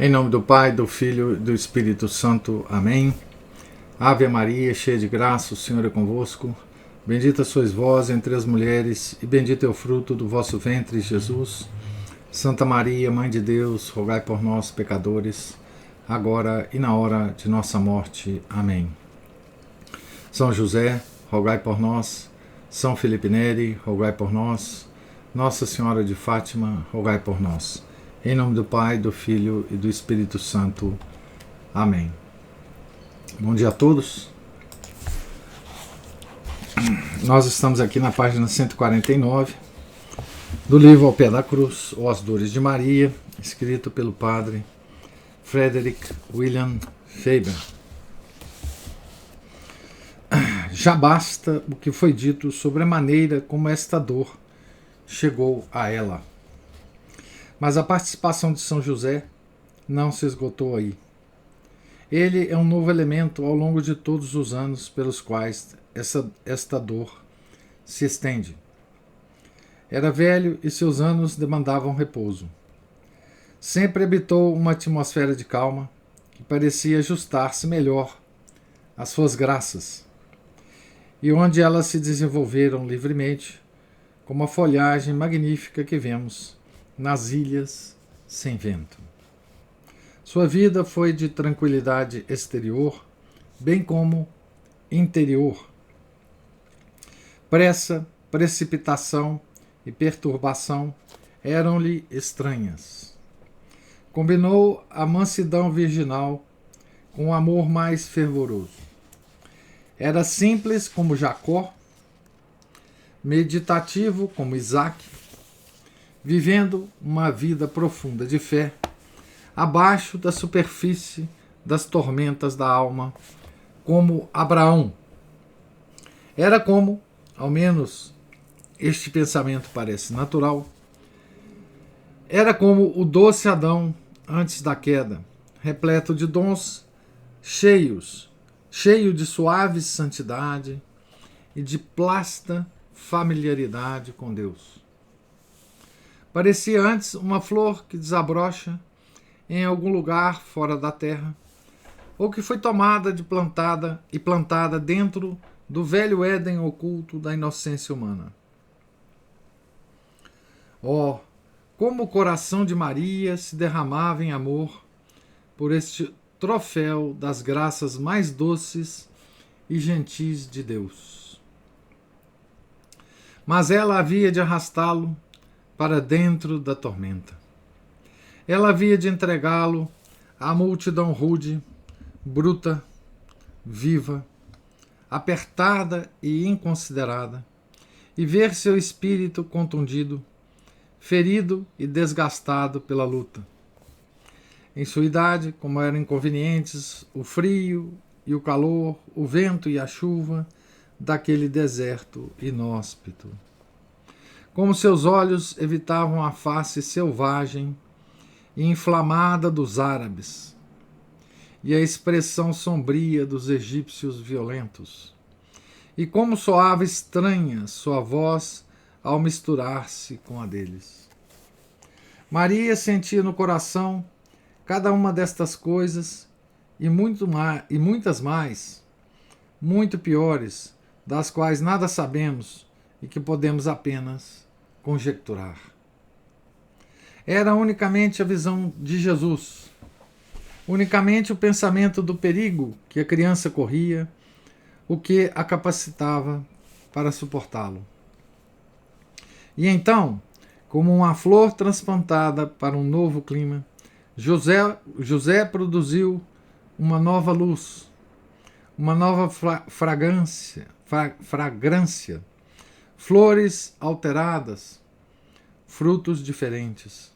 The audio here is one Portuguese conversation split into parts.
Em nome do Pai, do Filho e do Espírito Santo. Amém. Ave Maria, cheia de graça, o Senhor é convosco. Bendita sois vós entre as mulheres, e bendito é o fruto do vosso ventre, Jesus. Santa Maria, Mãe de Deus, rogai por nós, pecadores, agora e na hora de nossa morte. Amém. São José, rogai por nós. São Felipe Neri, rogai por nós. Nossa Senhora de Fátima, rogai por nós. Em nome do Pai, do Filho e do Espírito Santo. Amém. Bom dia a todos. Nós estamos aqui na página 149 do livro Ao Pé da Cruz, ou As Dores de Maria, escrito pelo padre Frederick William Faber. Já basta o que foi dito sobre a maneira como esta dor chegou a ela. Mas a participação de São José não se esgotou aí. Ele é um novo elemento ao longo de todos os anos pelos quais esta dor se estende. Era velho e seus anos demandavam repouso. Sempre habitou uma atmosfera de calma que parecia ajustar-se melhor às suas graças, e onde elas se desenvolveram livremente, como a folhagem magnífica que vemos nas ilhas sem vento. Sua vida foi de tranquilidade exterior, bem como interior. Pressa, precipitação e perturbação eram-lhe estranhas. Combinou a mansidão virginal com o amor mais fervoroso. Era simples como Jacó, meditativo como Isaac, vivendo uma vida profunda de fé, abaixo da superfície das tormentas da alma, como Abraão. Era como, ao menos este pensamento parece natural, era como o doce Adão antes da queda, repleto de dons, cheio de suave santidade e de plasta familiaridade com Deus. Parecia antes uma flor que desabrocha em algum lugar fora da terra, ou que foi tomada de plantada dentro do velho Éden oculto da inocência humana. Oh, como o coração de Maria se derramava em amor por este troféu das graças mais doces e gentis de Deus. Mas ela havia de arrastá-lo para dentro da tormenta. Ela havia de entregá-lo à multidão rude, bruta, viva, apertada e inconsiderada, e ver seu espírito contundido, ferido e desgastado pela luta. Em sua idade, como eram inconvenientes o frio e o calor, o vento e a chuva daquele deserto inóspito. Como seus olhos evitavam a face selvagem e inflamada dos árabes, e a expressão sombria dos egípcios violentos, e como soava estranha sua voz ao misturar-se com a deles. Maria sentia no coração cada uma destas coisas e muitas mais, muito piores, das quais nada sabemos e que podemos apenas conjecturar. Era unicamente a visão de Jesus, unicamente o pensamento do perigo que a criança corria, o que a capacitava para suportá-lo. E então, como uma flor transplantada para um novo clima, José produziu uma nova luz, uma nova fragrância, flores alteradas, frutos diferentes.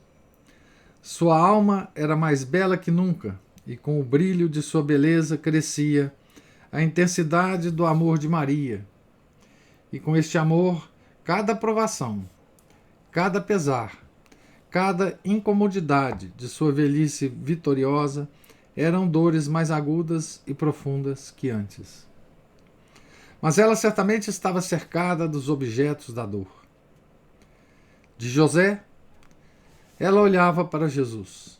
Sua alma era mais bela que nunca, e com o brilho de sua beleza crescia a intensidade do amor de Maria. E com este amor, cada provação, cada pesar, cada incomodidade de sua velhice vitoriosa eram dores mais agudas e profundas que antes. Mas ela certamente estava cercada dos objetos da dor. De José, ela olhava para Jesus,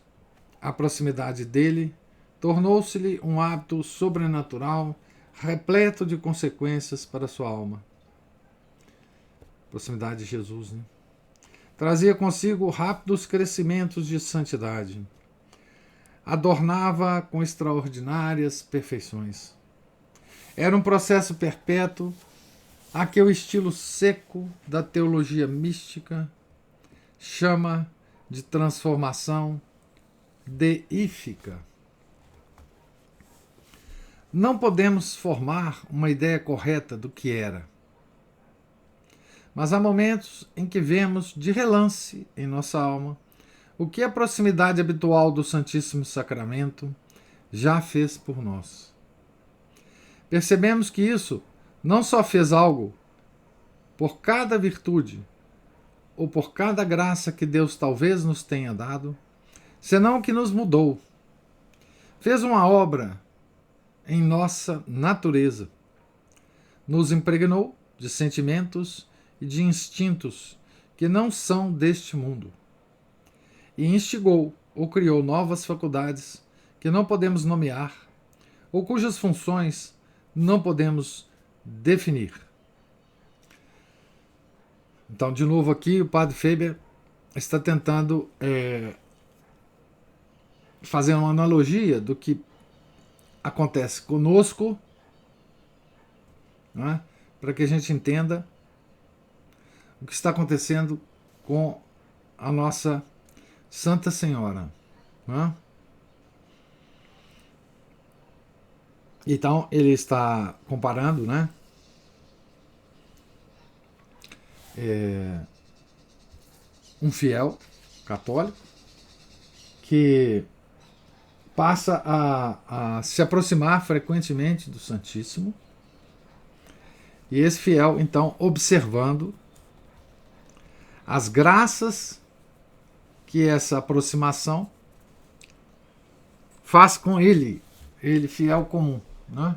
a proximidade dele tornou-se-lhe um hábito sobrenatural, repleto de consequências para sua alma. Proximidade de Jesus, né? Trazia consigo rápidos crescimentos de santidade. Adornava com extraordinárias perfeições. Era um processo perpétuo a que o estilo seco da teologia mística chama de transformação deífica. Não podemos formar uma ideia correta do que era, mas há momentos em que vemos de relance em nossa alma o que a proximidade habitual do Santíssimo Sacramento já fez por nós. Percebemos que isso não só fez algo por cada virtude ou por cada graça que Deus talvez nos tenha dado, senão que nos mudou. Fez uma obra em nossa natureza. Nos impregnou de sentimentos e de instintos que não são deste mundo. E instigou ou criou novas faculdades que não podemos nomear ou cujas funções não podemos definir. Então, de novo aqui, o padre Faber está tentando fazer uma analogia do que acontece conosco, né, para que a gente entenda o que está acontecendo com a nossa Santa Senhora. Né? Então, ele está comparando, né, um fiel católico que passa a se aproximar frequentemente do Santíssimo, e esse fiel, então, observando as graças que essa aproximação faz com ele fiel comum, né?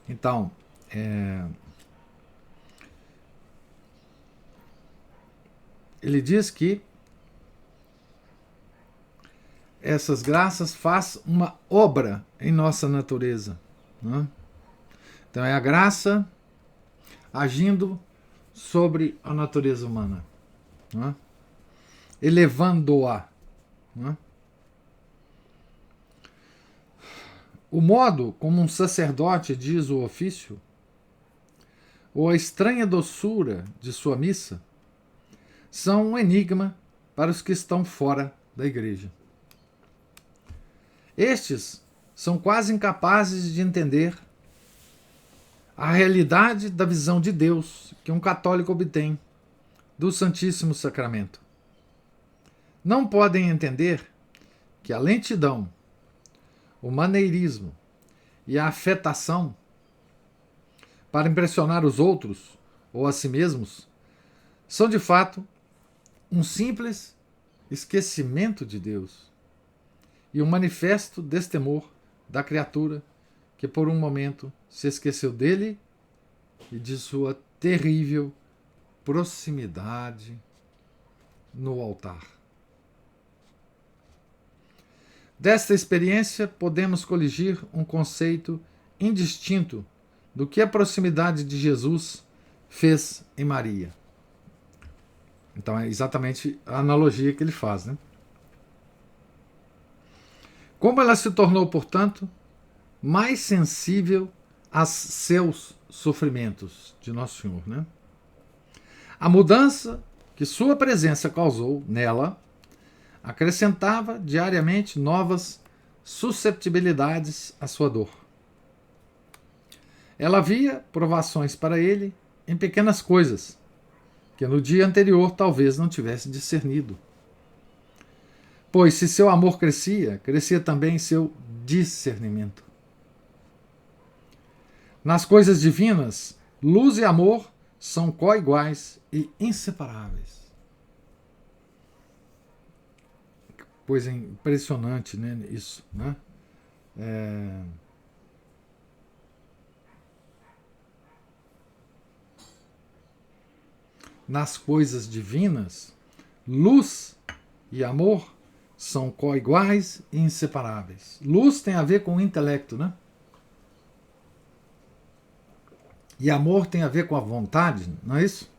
Então, ele diz que essas graças faz uma obra em nossa natureza, né? Então é a graça agindo sobre a natureza humana, né? Elevando-a, né? O modo como um sacerdote diz o ofício, ou a estranha doçura de sua missa, são um enigma para os que estão fora da igreja. Estes são quase incapazes de entender a realidade da visão de Deus que um católico obtém do Santíssimo Sacramento. Não podem entender que a lentidão, o maneirismo e a afetação para impressionar os outros ou a si mesmos são de fato um simples esquecimento de Deus e um manifesto destemor da criatura que por um momento se esqueceu dele e de sua terrível proximidade no altar. Desta experiência podemos coligir um conceito indistinto do que a proximidade de Jesus fez em Maria. Então é exatamente a analogia que ele faz, né? Como ela se tornou, portanto, mais sensível aos seus sofrimentos de Nosso Senhor, né? A mudança que sua presença causou nela acrescentava diariamente novas susceptibilidades à sua dor. Ela via provações para ele em pequenas coisas, que no dia anterior talvez não tivesse discernido. Pois se seu amor crescia, crescia também seu discernimento. Nas coisas divinas, luz e amor são coiguais e inseparáveis. Coisa impressionante, né, isso, né? nas coisas divinas, luz e amor são coiguais e inseparáveis. Luz tem a ver com o intelecto, né? E amor tem a ver com a vontade, não é isso?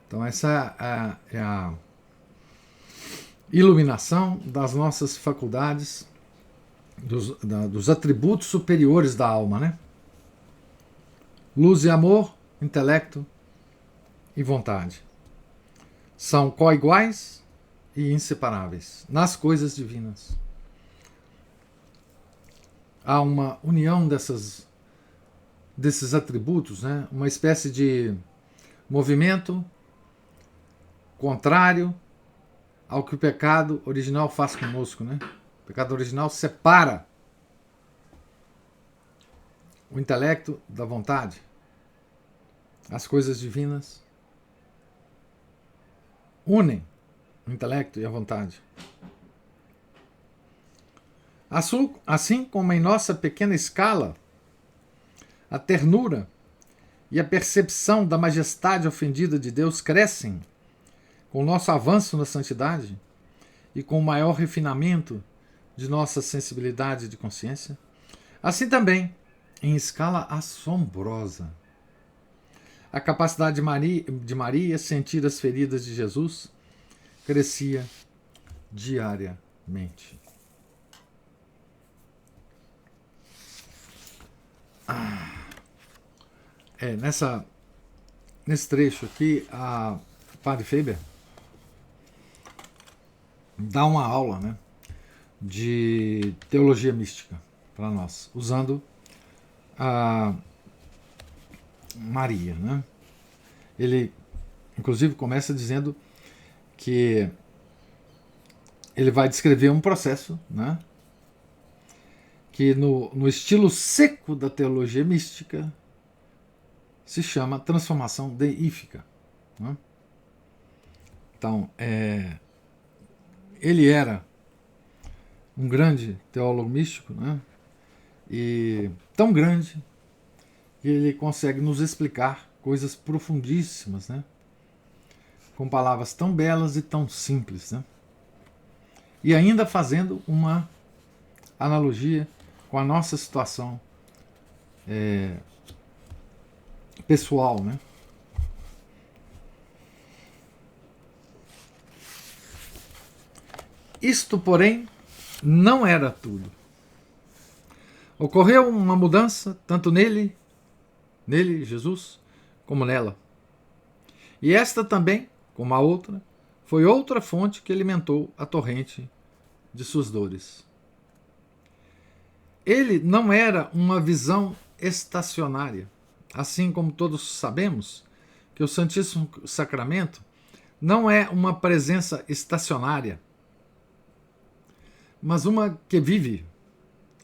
Então essa é a iluminação das nossas faculdades, dos atributos superiores da alma, né? Luz e amor, intelecto e vontade. São coiguais e inseparáveis nas coisas divinas. Há uma união desses atributos, né? Uma espécie de movimento contrário ao que o pecado original faz conosco, né? O pecado original separa o intelecto da vontade. As coisas divinas unem o intelecto e a vontade. Assim como em nossa pequena escala, a ternura e a percepção da majestade ofendida de Deus crescem com o nosso avanço na santidade e com o maior refinamento de nossa sensibilidade de consciência, assim também, em escala assombrosa, a capacidade de Maria sentir as feridas de Jesus crescia diariamente. Nesse trecho aqui, a Padre Faber dá uma aula, né, de teologia mística para nós, usando a Maria, né? Ele, inclusive, começa dizendo que ele vai descrever um processo, né, que no estilo seco da teologia mística se chama transformação deífica, né? Então, ele era um grande teólogo místico, né? E tão grande que ele consegue nos explicar coisas profundíssimas, né? Com palavras tão belas e tão simples, né? E ainda fazendo uma analogia com a nossa situação pessoal, né? Isto, porém, não era tudo. Ocorreu uma mudança tanto nele, Jesus, como nela. E esta também, como a outra, foi outra fonte que alimentou a torrente de suas dores. Ele não era uma visão estacionária, assim como todos sabemos que o Santíssimo Sacramento não é uma presença estacionária, mas uma que vive,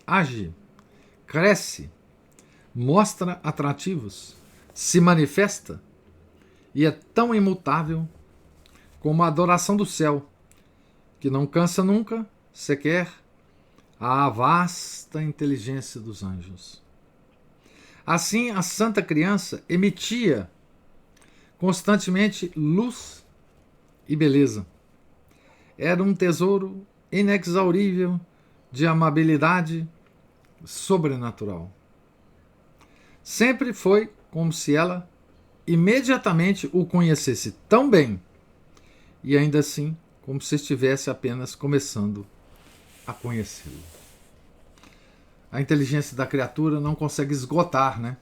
age, cresce, mostra atrativos, se manifesta e é tão imutável como a adoração do céu, que não cansa nunca, sequer, a vasta inteligência dos anjos. Assim, a Santa Criança emitia constantemente luz e beleza. Era um tesouro inexaurível de amabilidade sobrenatural. Sempre foi como se ela imediatamente o conhecesse tão bem, e ainda assim como se estivesse apenas começando a conhecê-lo. A inteligência da criatura não consegue esgotar, né,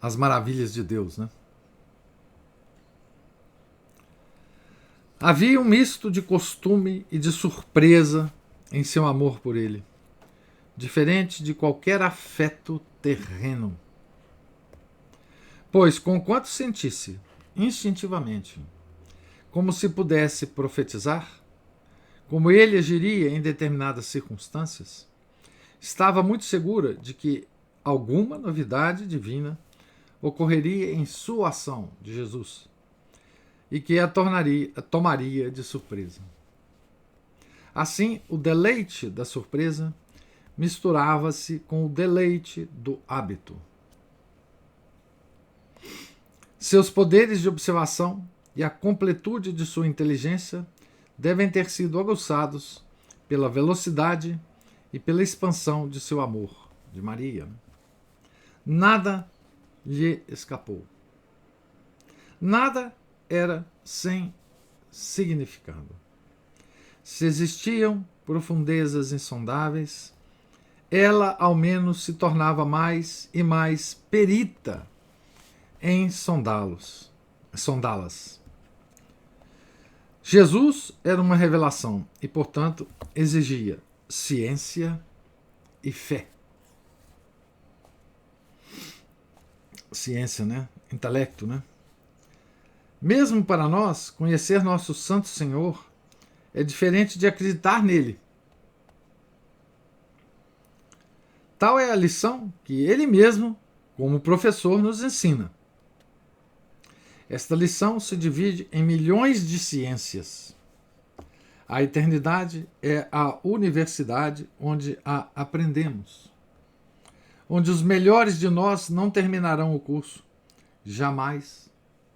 as maravilhas de Deus, né? Havia um misto de costume e de surpresa em seu amor por ele, diferente de qualquer afeto terreno. Pois, conquanto sentisse instintivamente, como se pudesse profetizar, como ele agiria em determinadas circunstâncias, estava muito segura de que alguma novidade divina ocorreria em sua ação de Jesus e que a tomaria de surpresa. Assim, o deleite da surpresa misturava-se com o deleite do hábito. Seus poderes de observação e a completude de sua inteligência devem ter sido aguçados pela velocidade e pela expansão de seu amor, de Maria. Nada lhe escapou. Nada era sem significado. Se existiam profundezas insondáveis, ela ao menos se tornava mais e mais perita em sondá-las. Jesus era uma revelação e, portanto, exigia ciência e fé. Ciência, né? Intelecto, né? Mesmo para nós, conhecer nosso Santo Senhor é diferente de acreditar nele. Tal é a lição que ele mesmo, como professor, nos ensina. Esta lição se divide em milhões de ciências. A eternidade é a universidade onde a aprendemos, onde os melhores de nós não terminarão o curso, jamais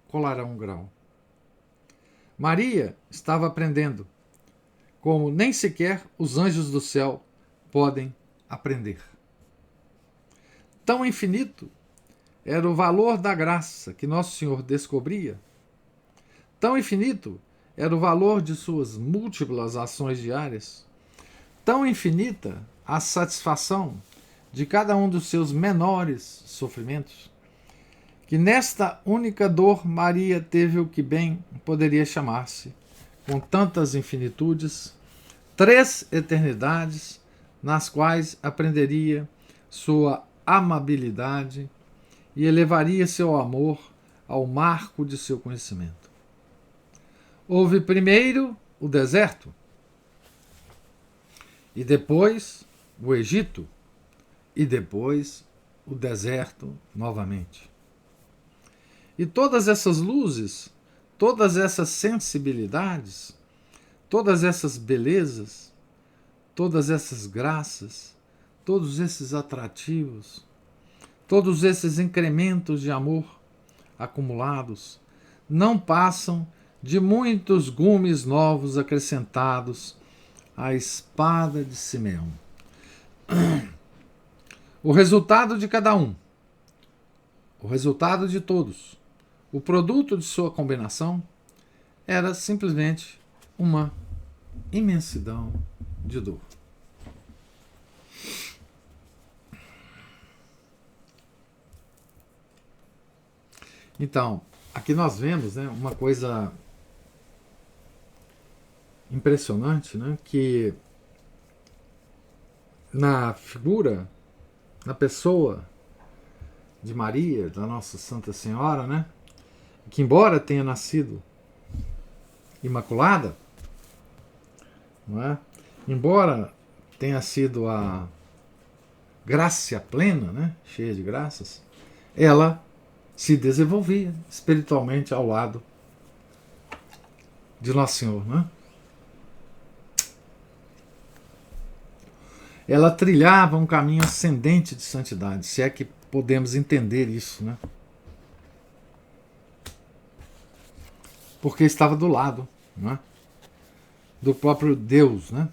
colarão um grau. Maria estava aprendendo, como nem sequer os anjos do céu podem aprender. Tão infinito era o valor da graça que Nosso Senhor descobria, tão infinito era o valor de suas múltiplas ações diárias, tão infinita a satisfação de cada um dos seus menores sofrimentos, que nesta única dor Maria teve o que bem poderia chamar-se, com tantas infinitudes, 3 eternidades nas quais aprenderia sua amabilidade e elevaria seu amor ao marco de seu conhecimento. Houve primeiro o deserto, e depois o Egito, e depois o deserto novamente. E todas essas luzes, todas essas sensibilidades, todas essas belezas, todas essas graças, todos esses atrativos, todos esses incrementos de amor acumulados não passam de muitos gumes novos acrescentados à espada de Simeão. O resultado de cada um, o resultado de todos, o produto de sua combinação era simplesmente uma imensidão de dor. Então, aqui nós vemos, né, uma coisa impressionante, né, que na figura, na pessoa de Maria, da Nossa Santa Senhora, né, que embora tenha nascido imaculada, não é? Embora tenha sido a graça plena, né, cheia de graças, ela se desenvolvia espiritualmente ao lado de Nosso Senhor, né? Ela trilhava um caminho ascendente de santidade, se é que podemos entender isso, né? Porque estava do lado, né, do próprio Deus, né?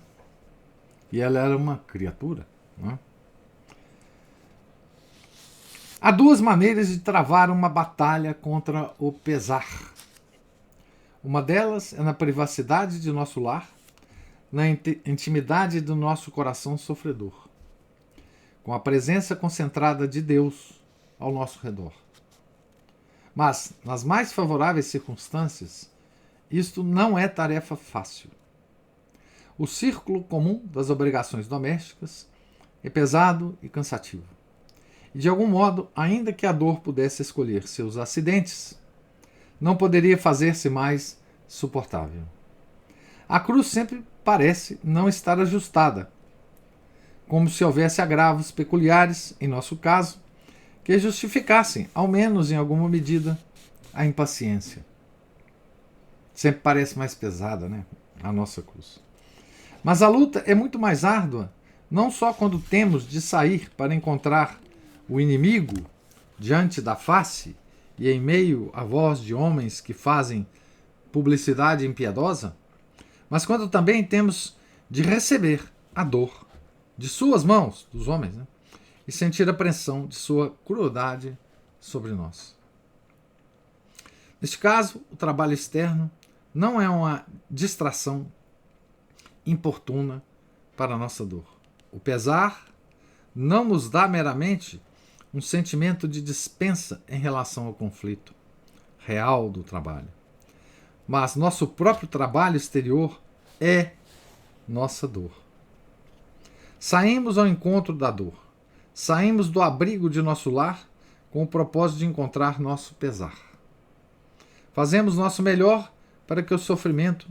E ela era uma criatura, né? Há 2 maneiras de travar uma batalha contra o pesar. Uma delas é na privacidade de nosso lar, na intimidade do nosso coração sofredor, com a presença concentrada de Deus ao nosso redor. Mas, nas mais favoráveis circunstâncias, isto não é tarefa fácil. O círculo comum das obrigações domésticas é pesado e cansativo. E, de algum modo, ainda que a dor pudesse escolher seus acidentes, não poderia fazer-se mais suportável. A cruz sempre parece não estar ajustada, como se houvesse agravos peculiares, em nosso caso, que justificassem, ao menos em alguma medida, a impaciência. Sempre parece mais pesada, né, a nossa cruz. Mas a luta é muito mais árdua, não só quando temos de sair para encontrar o inimigo diante da face e em meio à voz de homens que fazem publicidade impiedosa, mas quando também temos de receber a dor de suas mãos, dos homens, né? E sentir a pressão de sua crueldade sobre nós. Neste caso, o trabalho externo não é uma distração importuna para a nossa dor. O pesar não nos dá meramente um sentimento de dispensa em relação ao conflito real do trabalho, mas nosso próprio trabalho exterior é nossa dor. Saímos ao encontro da dor, saímos do abrigo de nosso lar com o propósito de encontrar nosso pesar. Fazemos nosso melhor para que o sofrimento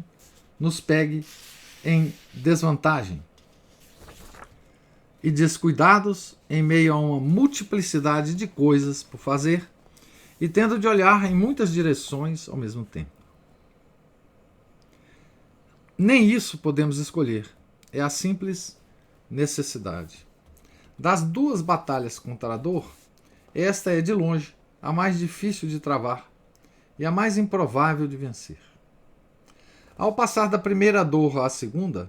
nos pegue em desvantagem e descuidados em meio a uma multiplicidade de coisas por fazer e tendo de olhar em muitas direções ao mesmo tempo. Nem isso podemos escolher, é a simples necessidade. Das duas batalhas contra a dor, esta é de longe a mais difícil de travar e a mais improvável de vencer. Ao passar da primeira dor à segunda,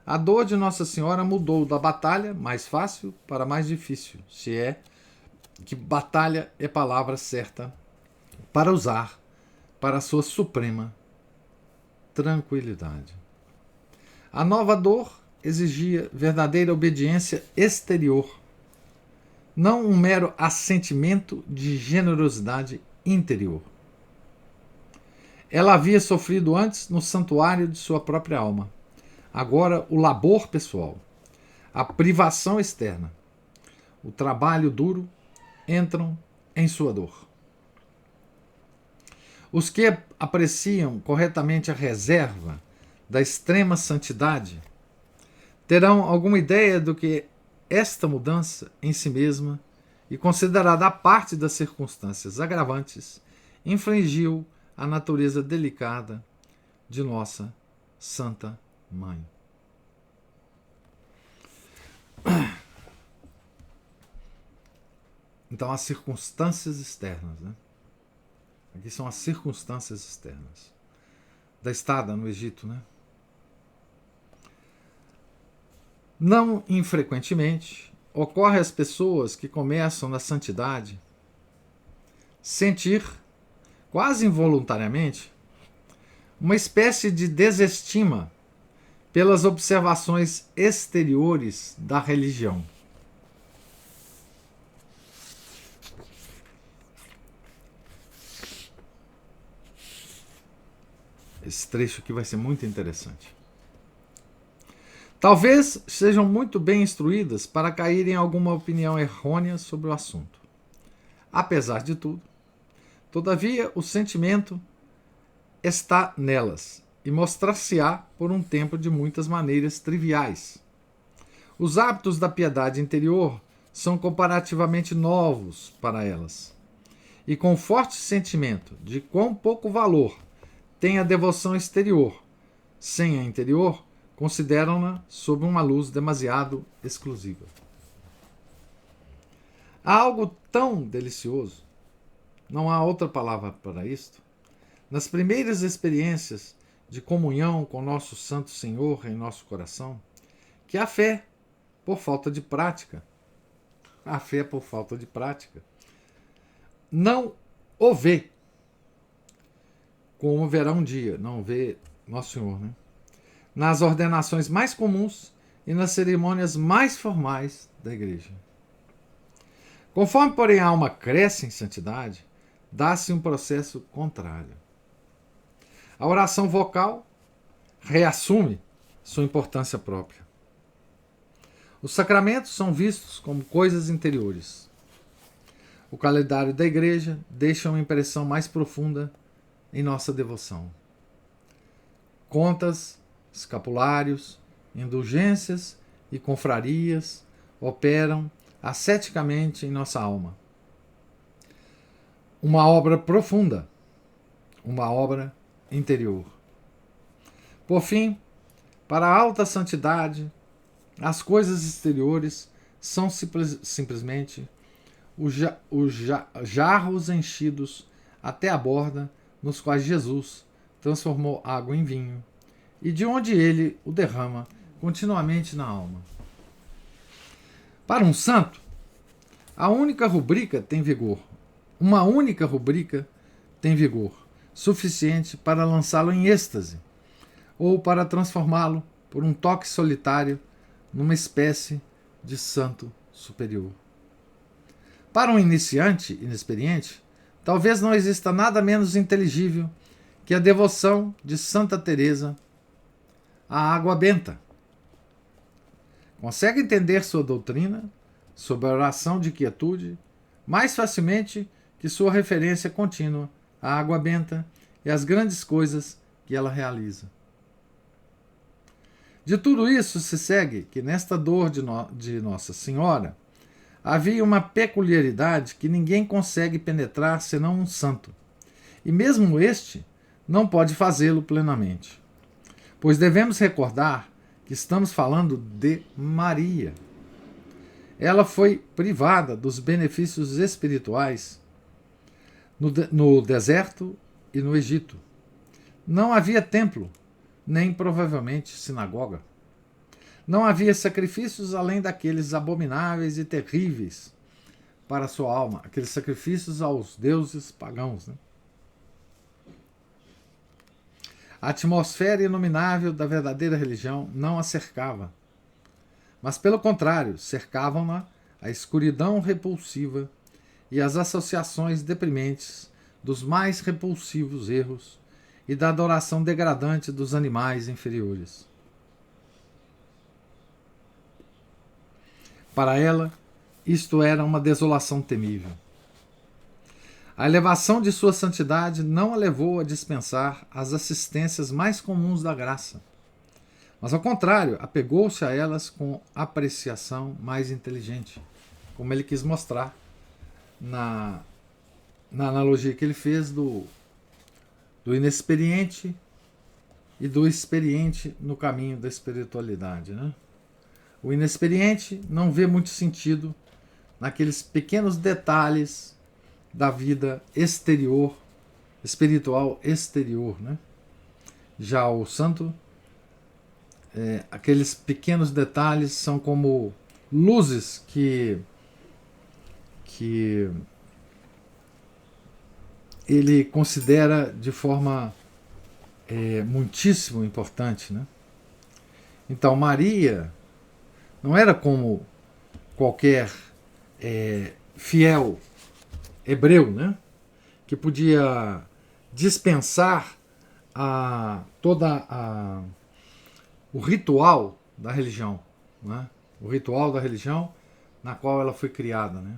a dor de Nossa Senhora mudou da batalha mais fácil para mais difícil, se é que batalha é palavra certa para usar para a sua suprema tranquilidade. A nova dor exigia verdadeira obediência exterior, não um mero assentimento de generosidade interior. Ela havia sofrido antes no santuário de sua própria alma. Agora o labor pessoal, a privação externa, o trabalho duro entram em sua dor. Os que apreciam corretamente a reserva da extrema santidade terão alguma ideia do que esta mudança em si mesma e considerada a parte das circunstâncias agravantes infligiu a natureza delicada de nossa Santa Mãe. Então, as circunstâncias externas, né? Aqui são as circunstâncias externas da estada no Egito, né? Não infrequentemente ocorre às pessoas que começam na santidade sentir, quase involuntariamente, uma espécie de desestima pelas observações exteriores da religião. Esse trecho aqui vai ser muito interessante. Talvez sejam muito bem instruídas para cair em alguma opinião errônea sobre o assunto. Apesar de tudo, todavia o sentimento está nelas e mostrar-se-á por um tempo de muitas maneiras triviais. Os hábitos da piedade interior são comparativamente novos para elas, e com forte sentimento de quão pouco valor tem a devoção exterior, sem a interior, consideram-na sob uma luz demasiado exclusiva. Há algo tão delicioso, não há outra palavra para isto, nas primeiras experiências de comunhão com nosso Santo Senhor em nosso coração, que a fé, por falta de prática, não o vê como verá um dia, não vê Nosso Senhor, né? Nas ordenações mais comuns e nas cerimônias mais formais da igreja. Conforme, porém, a alma cresce em santidade, dá-se um processo contrário. A oração vocal reassume sua importância própria. Os sacramentos são vistos como coisas interiores. O calendário da igreja deixa uma impressão mais profunda em nossa devoção. Contas, escapulários, indulgências e confrarias operam asceticamente em nossa alma. Uma obra profunda, uma obra interior. Por fim, para a alta santidade, as coisas exteriores são simplesmente jarros enchidos até a borda, nos quais Jesus transformou água em vinho, e de onde ele o derrama continuamente na alma. Para um santo, a única rubrica tem vigor. Uma única rubrica tem vigor, suficiente para lançá-lo em êxtase, ou para transformá-lo, por um toque solitário, numa espécie de santo superior. Para um iniciante inexperiente, talvez não exista nada menos inteligível que a devoção de Santa Teresa à água benta. Consegue entender sua doutrina sobre a oração de quietude mais facilmente que sua referência contínua à água benta e às grandes coisas que ela realiza. De tudo isso se segue que nesta dor de Nossa Senhora havia uma peculiaridade que ninguém consegue penetrar senão um santo, e mesmo este não pode fazê-lo plenamente. Pois devemos recordar que estamos falando de Maria. Ela foi privada dos benefícios espirituais no deserto e no Egito. Não havia templo, nem provavelmente sinagoga. Não havia sacrifícios além daqueles abomináveis e terríveis para a sua alma, aqueles sacrifícios aos deuses pagãos. Né? A atmosfera inominável da verdadeira religião não a cercava, mas, pelo contrário, cercavam-na a escuridão repulsiva e as associações deprimentes dos mais repulsivos erros e da adoração degradante dos animais inferiores. Para ela, isto era uma desolação temível. A elevação de sua santidade não a levou a dispensar as assistências mais comuns da graça, mas, ao contrário, apegou-se a elas com apreciação mais inteligente, como ele quis mostrar na analogia que ele fez do inexperiente e do experiente no caminho da espiritualidade. Né? O inexperiente não vê muito sentido naqueles pequenos detalhes da vida exterior, espiritual exterior. Né? Já o santo, aqueles pequenos detalhes são como luzes que ele considera de forma muitíssimo importante. Né? Então, Maria não era como qualquer fiel hebreu, né? Que podia dispensar o ritual da religião, né? O ritual da religião na qual ela foi criada. Né?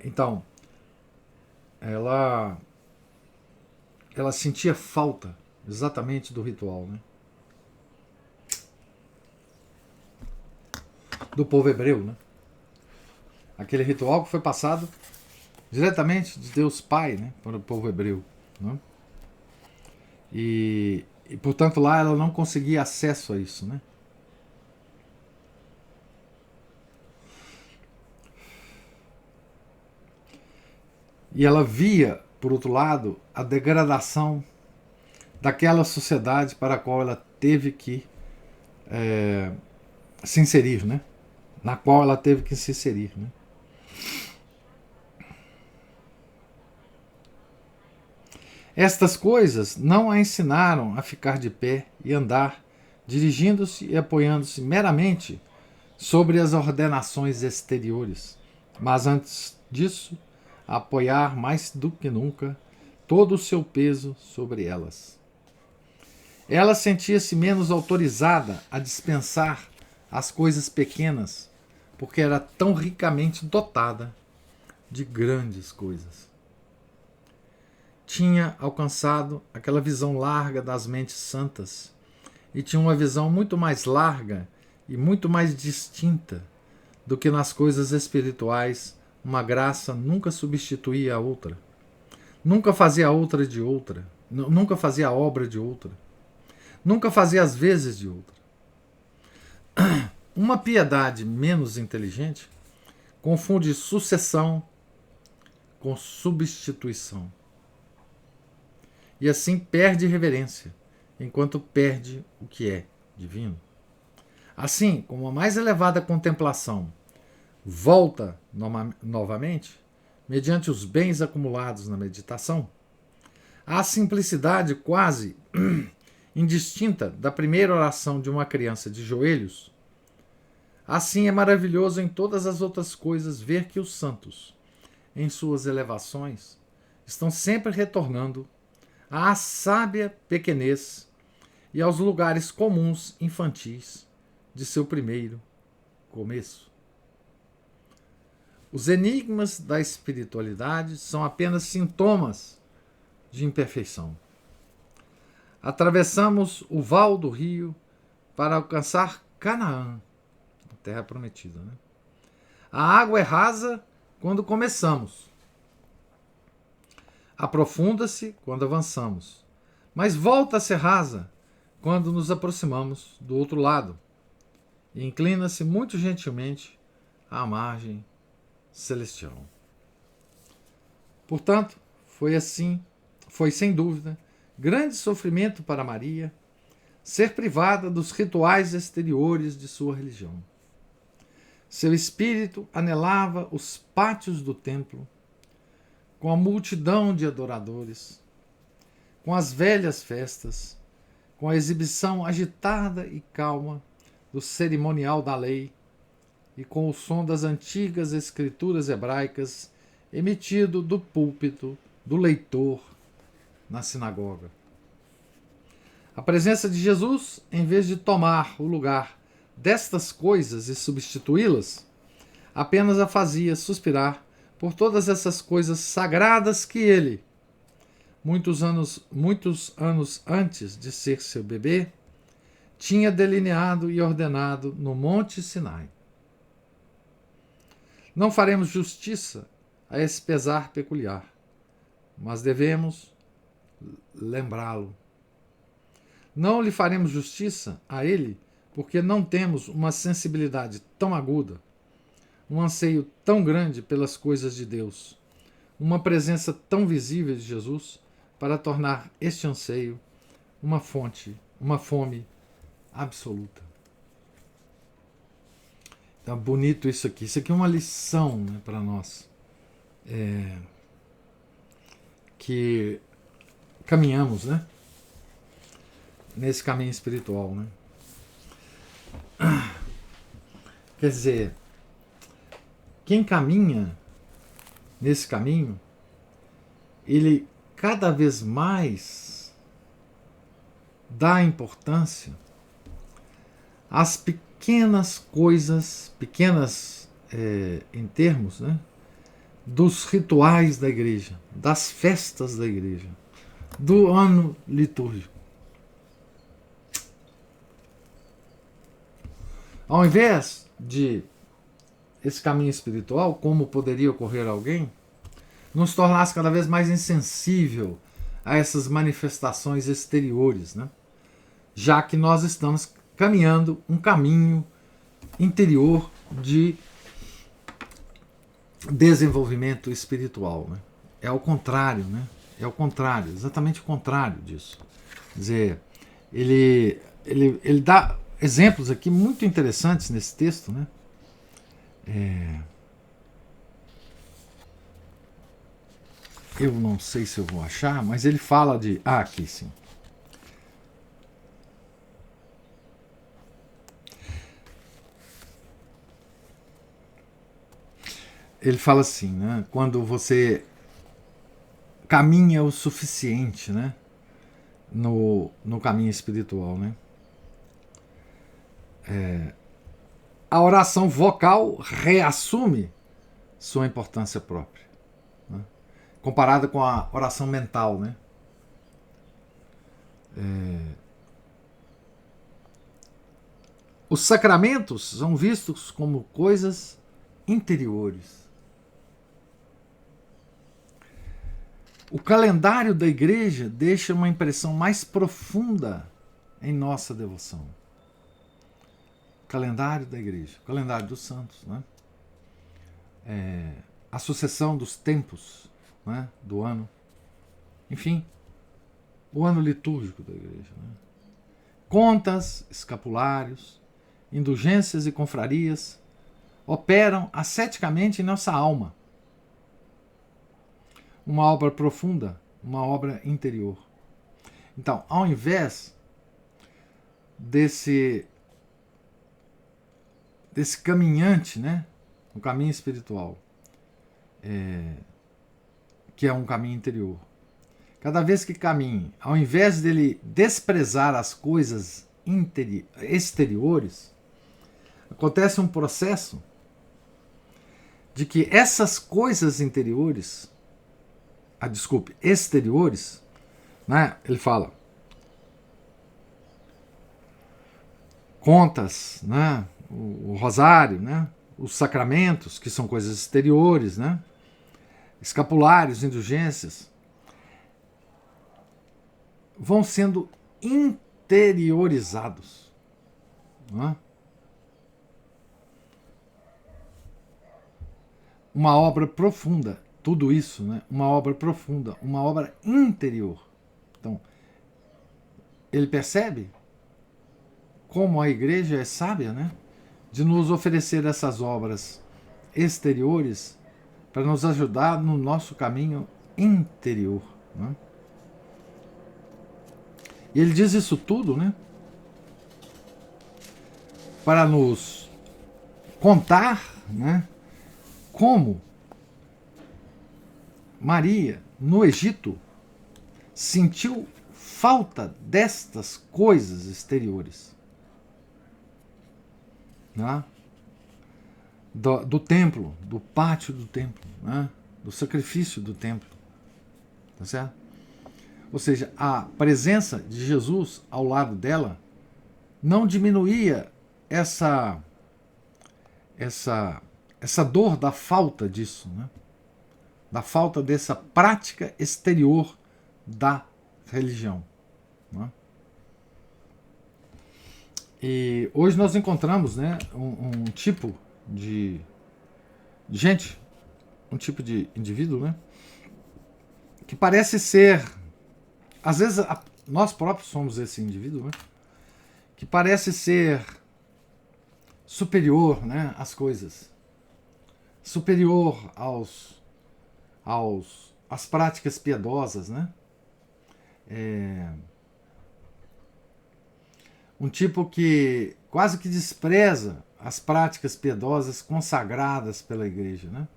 Então, ela sentia falta exatamente do ritual, né? Do povo hebreu, né? Aquele ritual que foi passado diretamente de Deus Pai, né, para o povo hebreu. Né? E, portanto, lá ela não conseguia acesso a isso. Né? E ela via, por outro lado, a degradação daquela sociedade para a qual ela teve que se inserir, né? Na qual ela teve que se inserir. Né? Estas coisas não a ensinaram a ficar de pé e andar, dirigindo-se e apoiando-se meramente sobre as ordenações exteriores, mas antes disso, a apoiar mais do que nunca todo o seu peso sobre elas. Ela sentia-se menos autorizada a dispensar as coisas pequenas, porque era tão ricamente dotada de grandes coisas. Tinha alcançado aquela visão larga das mentes santas e tinha uma visão muito mais larga e muito mais distinta do que nas coisas espirituais. Uma graça nunca substituía a outra, nunca fazia a outra de outra, nunca fazia a obra de outra, nunca fazia as vezes de outra. Uma piedade menos inteligente confunde sucessão com substituição. E assim perde reverência, enquanto perde o que é divino. Assim como a mais elevada contemplação volta novamente, mediante os bens acumulados na meditação, a simplicidade quase indistinta da primeira oração de uma criança de joelhos, assim é maravilhoso em todas as outras coisas ver que os santos, em suas elevações, estão sempre retornando à sábia pequenez e aos lugares comuns infantis de seu primeiro começo. Os enigmas da espiritualidade são apenas sintomas de imperfeição. Atravessamos o val do rio para alcançar Canaã, a terra prometida, né? A água é rasa quando começamos. Aprofunda-se quando avançamos, mas volta a ser rasa quando nos aproximamos do outro lado e inclina-se muito gentilmente à margem celestial. Portanto, foi sem dúvida grande sofrimento para Maria ser privada dos rituais exteriores de sua religião. Seu espírito anelava os pátios do templo, com a multidão de adoradores, com as velhas festas, com a exibição agitada e calma do cerimonial da lei e com o som das antigas escrituras hebraicas emitido do púlpito do leitor na sinagoga. A presença de Jesus, em vez de tomar o lugar destas coisas e substituí-las, apenas a fazia suspirar por todas essas coisas sagradas que ele, muitos anos antes de ser seu bebê, tinha delineado e ordenado no Monte Sinai. Não faremos justiça a esse pesar peculiar, mas devemos lembrá-lo. Não lhe faremos justiça a ele porque não temos uma sensibilidade tão aguda, um anseio tão grande pelas coisas de Deus, uma presença tão visível de Jesus para tornar este anseio uma fome absoluta. Então, bonito isso aqui. Isso aqui é uma lição, né, para nós. Que caminhamos, né, nesse caminho espiritual, né? Quer dizer, quem caminha nesse caminho, ele cada vez mais dá importância às pequenas coisas, pequenas em termos, né, dos rituais da igreja, das festas da igreja, do ano litúrgico. Ao invés de esse caminho espiritual, como poderia ocorrer a alguém, nos tornasse cada vez mais insensível a essas manifestações exteriores, né? Já que nós estamos caminhando um caminho interior de desenvolvimento espiritual, né? É ao contrário, né? É o contrário, exatamente o contrário disso. Quer dizer, ele dá exemplos aqui muito interessantes nesse texto, né? Eu não sei se eu vou achar, mas ele fala de... aqui sim. Ele fala assim, né? Quando você caminha o suficiente, né, no caminho espiritual, né? A oração vocal reassume sua importância própria, né, comparada com a oração mental, né? Os sacramentos são vistos como coisas interiores. O calendário da igreja deixa uma impressão mais profunda em nossa devoção. Calendário da igreja, calendário dos santos, né? a sucessão dos tempos, né, do ano. Enfim, o ano litúrgico da igreja. Né? Contas, escapulários, indulgências e confrarias operam asceticamente em nossa alma. Uma obra profunda, uma obra interior. Então, ao invés desse caminhante, né, um caminho espiritual, que é um caminho interior, cada vez que caminhe, ao invés dele desprezar as coisas exteriores, acontece um processo de que essas coisas exteriores, né, ele fala, contas, né, o rosário, né, os sacramentos, que são coisas exteriores, né, escapulários, indulgências, vão sendo interiorizados. Né? Uma obra profunda, tudo isso, né? Uma obra profunda, uma obra interior. Então, ele percebe como a igreja é sábia, né? De nos oferecer essas obras exteriores para nos ajudar no nosso caminho interior. Né? E ele diz isso tudo, né? Para nos contar, né? Como Maria, no Egito, sentiu falta destas coisas exteriores. Né? Do templo, do pátio do templo, né? Do sacrifício do templo. Tá certo? Ou seja, a presença de Jesus ao lado dela não diminuía essa dor da falta disso, né? Da falta dessa prática exterior da religião. Né? E hoje nós encontramos, né, um tipo de gente, um tipo de indivíduo, né, que parece ser, às vezes nós próprios somos esse indivíduo, né, que parece ser superior, né, às coisas, superior às práticas piedosas, né? Um tipo que quase que despreza as práticas piedosas consagradas pela igreja, né?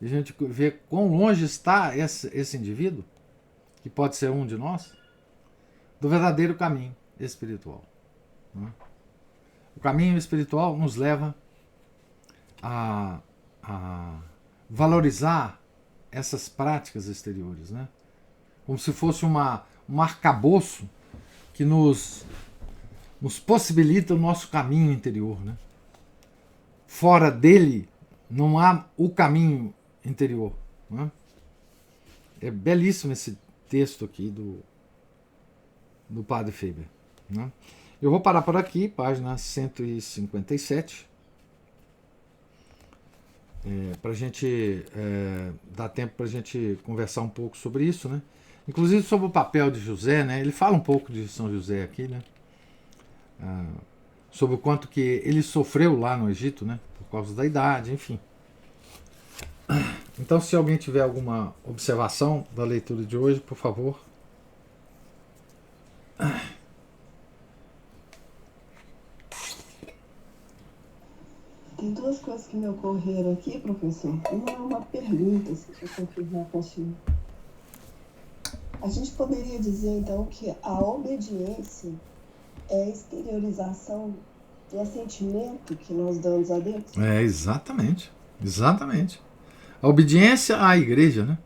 E a gente vê quão longe está esse indivíduo, que pode ser um de nós, do verdadeiro caminho espiritual. Né? O caminho espiritual nos leva a valorizar essas práticas exteriores, né? Como se fosse um arcabouço que nos possibilita o nosso caminho interior, né? Fora dele não há o caminho interior. Né? É belíssimo esse texto aqui do Padre Faber. Né? Eu vou parar por aqui, página 157. Para a gente dar tempo para a gente conversar um pouco sobre isso, né? Inclusive sobre o papel de José, né? Ele fala um pouco de São José aqui, né? Sobre o quanto que ele sofreu lá no Egito, né? Por causa da idade, enfim. Então, se alguém tiver alguma observação da leitura de hoje, por favor. Tem duas coisas que me ocorreram aqui, professor. Uma é uma pergunta, se eu confirmar com o senhor. A gente poderia dizer, então, que a obediência é a exteriorização do assentimento que nós damos a Deus? Exatamente. Exatamente. A obediência à igreja, né?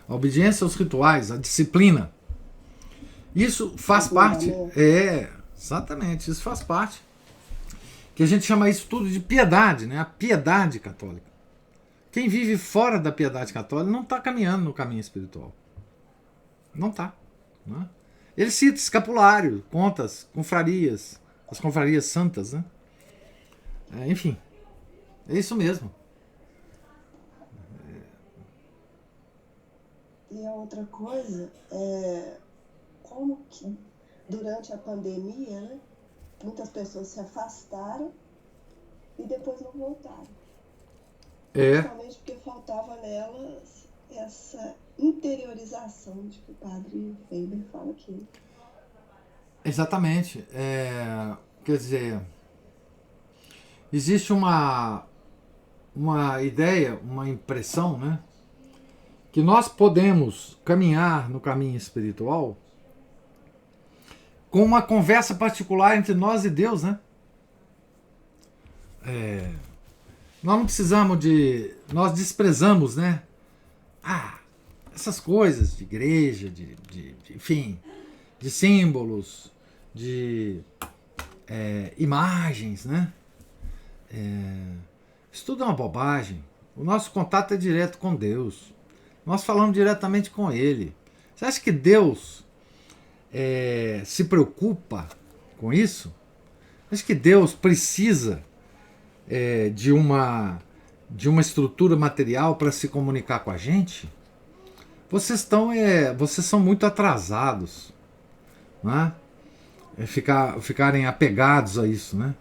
A obediência aos rituais, a disciplina. Isso faz parte. Exatamente. Isso faz parte. Que a gente chama isso tudo de piedade, né? A piedade católica. Quem vive fora da piedade católica não está caminhando no caminho espiritual. Não está. Né? Ele cita escapulário, contas, confrarias, as confrarias santas, né? Enfim. É isso mesmo. E a outra coisa é como que durante a pandemia, né, muitas pessoas se afastaram e depois não voltaram. Justamente porque faltava nelas essa interiorização de que o padre Faber fala aqui. Exatamente. Quer dizer, existe uma ideia, uma impressão, né? Que nós podemos caminhar no caminho espiritual com uma conversa particular entre nós e Deus, né? Nós não precisamos de... Nós desprezamos, né? Essas coisas de igreja, enfim, de símbolos, de imagens, né? Isso tudo é uma bobagem. O nosso contato é direto com Deus. Nós falamos diretamente com Ele. Você acha que Deus se preocupa com isso? Você acha que Deus precisa de uma estrutura material para se comunicar com a gente? Vocês são muito atrasados, né? Ficarem apegados a isso, né?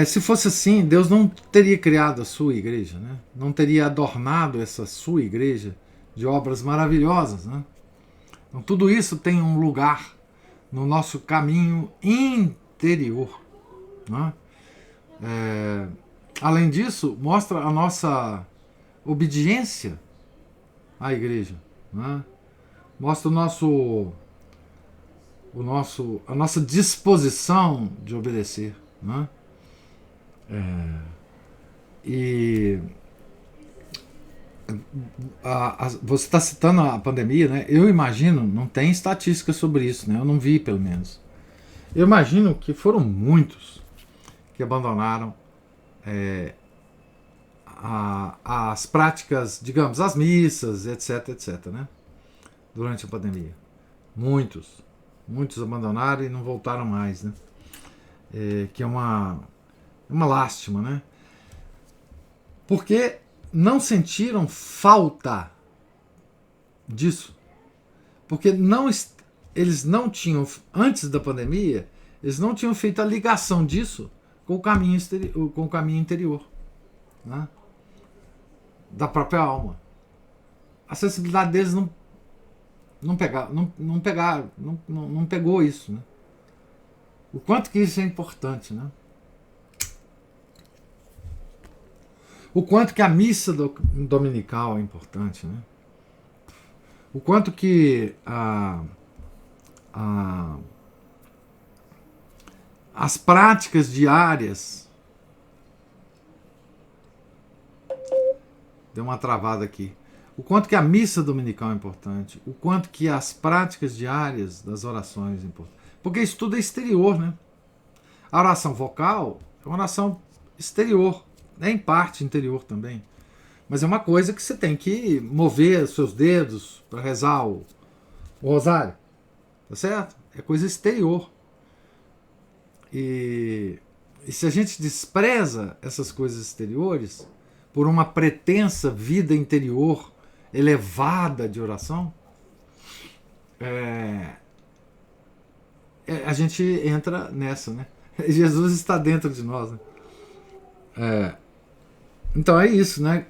Se fosse assim, Deus não teria criado a sua igreja, né? Não teria adornado essa sua igreja de obras maravilhosas, né? Então, tudo isso tem um lugar no nosso caminho interior, né? Além disso, mostra a nossa obediência à igreja, né? Mostra a nossa disposição de obedecer, né? E você está citando a pandemia, né? Eu imagino, não tem estatística sobre isso, né? Eu não vi, pelo menos. Eu imagino que foram muitos que abandonaram as práticas, digamos, as missas, etc, etc, né? Durante a pandemia. Muitos abandonaram e não voltaram mais, né? Que é uma lástima, né? Porque não sentiram falta disso. Porque eles não tinham, antes da pandemia, eles não tinham feito a ligação disso com o caminho interior, né? Da própria alma. A sensibilidade deles não pegou isso, né? O quanto que isso é importante, né? O quanto que a missa dominical é importante, né? O quanto que as práticas diárias... Deu uma travada aqui. O quanto que a missa dominical é importante. O quanto que as práticas diárias das orações é importante. Porque isso tudo é exterior, né? A oração vocal é uma oração exterior. É em parte interior também. Mas é uma coisa que você tem que mover os seus dedos para rezar o rosário. Tá certo? É coisa exterior. E se a gente despreza essas coisas exteriores por uma pretensa vida interior elevada de oração, a gente entra nessa, né? Jesus está dentro de nós, né? Então é isso, né?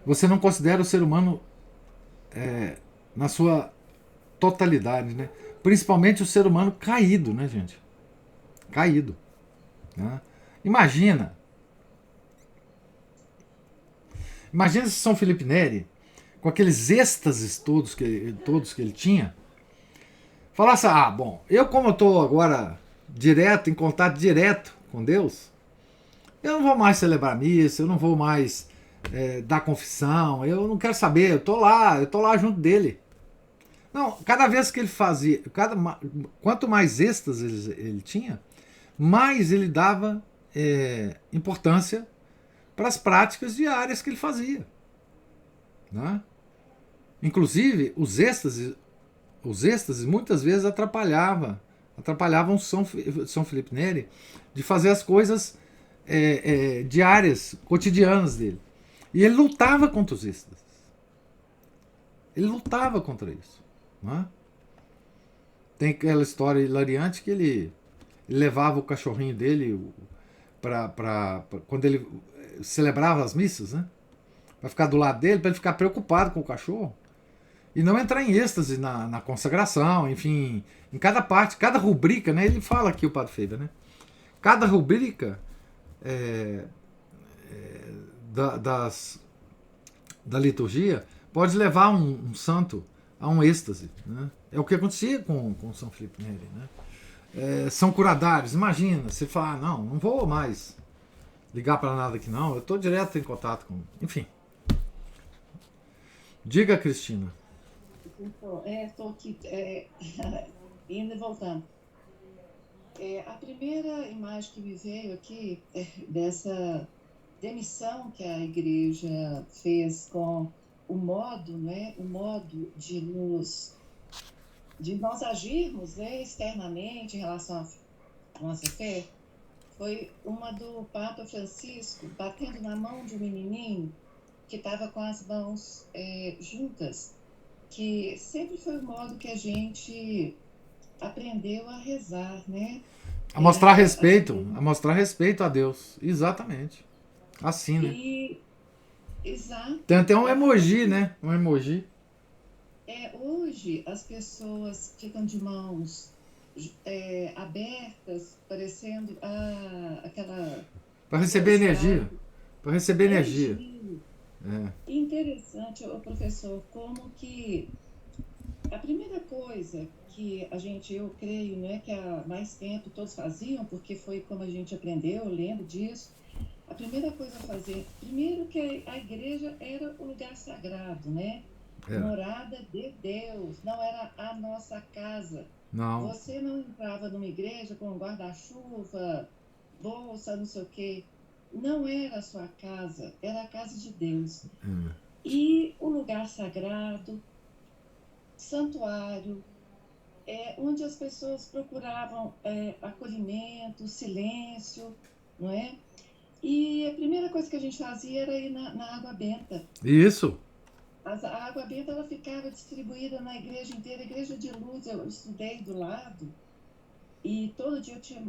Você não considera o ser humano na sua totalidade, né? Principalmente o ser humano caído, né, gente? Caído, né? Imagina se São Felipe Neri, com aqueles êxtases todos que ele tinha, falasse: bom, como eu estou agora em contato direto com Deus, eu não vou mais celebrar missa, eu não vou mais dar confissão, eu não quero saber, eu estou lá junto dele. Não, cada vez que ele fazia, quanto mais êxtase ele tinha, mais ele dava importância para as práticas diárias que ele fazia, né? Inclusive, os êxtases os êxtases muitas vezes atrapalhavam São Felipe Neri de fazer as coisas diárias, cotidianas dele. E ele lutava contra os êxtases. Ele lutava contra isso. Não é? Tem aquela história hilariante que ele levava o cachorrinho dele quando ele celebrava as missas, né? Para ficar do lado dele, para ele ficar preocupado com o cachorro e não entrar em êxtase na consagração, enfim, em cada parte, cada rubrica, né? Ele fala aqui, o Padre Faber, né? Cada rubrica da liturgia pode levar um santo a um êxtase, né? É o que acontecia com São Felipe Neri, né? São curadários, imagina, você fala, não vou mais ligar para nada aqui não, eu estou direto em contato com... Enfim. Diga, Cristina. Estou aqui indo e voltando. A primeira imagem que me veio aqui dessa demissão que a igreja fez com o modo, né, o modo de nós agirmos, né, externamente em relação à nossa fé, foi uma do Papa Francisco batendo na mão de um menininho que estava com as mãos juntas, que sempre foi o modo que a gente aprendeu a rezar, né? A mostrar respeito a Deus. Exatamente. Assim, né? Exato. Tem até um emoji, né? Um emoji. Hoje as pessoas ficam de mãos abertas, parecendo aquela... Para receber energia. Para receber energia. Interessante, professor, como que a primeira coisa que eu creio, né, que há mais tempo todos faziam, porque foi como a gente aprendeu, eu lembro disso, a primeira coisa a fazer, primeiro que a igreja era o lugar sagrado, né? Morada de Deus, não era a nossa casa. Não. Você não entrava numa igreja com guarda-chuva, bolsa, não sei o quê. Não era a sua casa, era a casa de Deus. E o lugar sagrado, santuário, onde as pessoas procuravam acolhimento, silêncio, não é? E a primeira coisa que a gente fazia era ir na água benta. Isso. A água benta ela ficava distribuída na igreja inteira, igreja de luz, eu estudei do lado, e todo dia eu tinha